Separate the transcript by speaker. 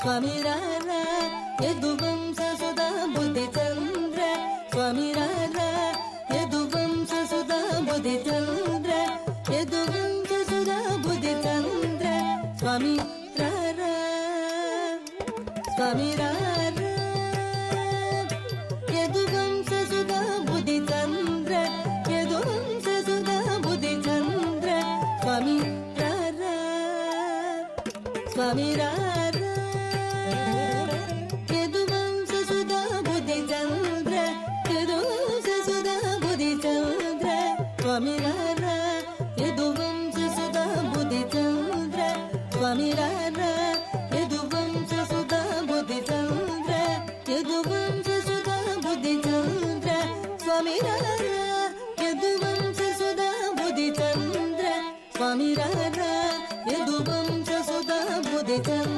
Speaker 1: स्वामी रारा यदुवंश सुधा बुद्धिचंद्र स्वामी रारा यदुवंश सुधा बुद्धिचंद्र यदुवंश सुधा बुद्धिचंद्र स्वामी रारा स्वामी रारा यदुवंश सुधा बुद्धिचंद्र यदुवंश सुधा बुद्धिचंद्र स्वामी रारा स्वामी रारा यदुवंश सुधा बुद्धिचंद्र यदुवंश सुधा बुद्धिचंद्र स्वामी रारा यदुवंश सुधा बुद्धिचंद्र स्वामी रारा यदुवंश सुधा बुद्धिचंद्र यदुवंश सुधा बुद्धिचंद्र स्वामी रारा यदुवंश सुधा बुद्धिचंद्र स्वामी रारा यदुवंश सुधा बुद्धिचंद्र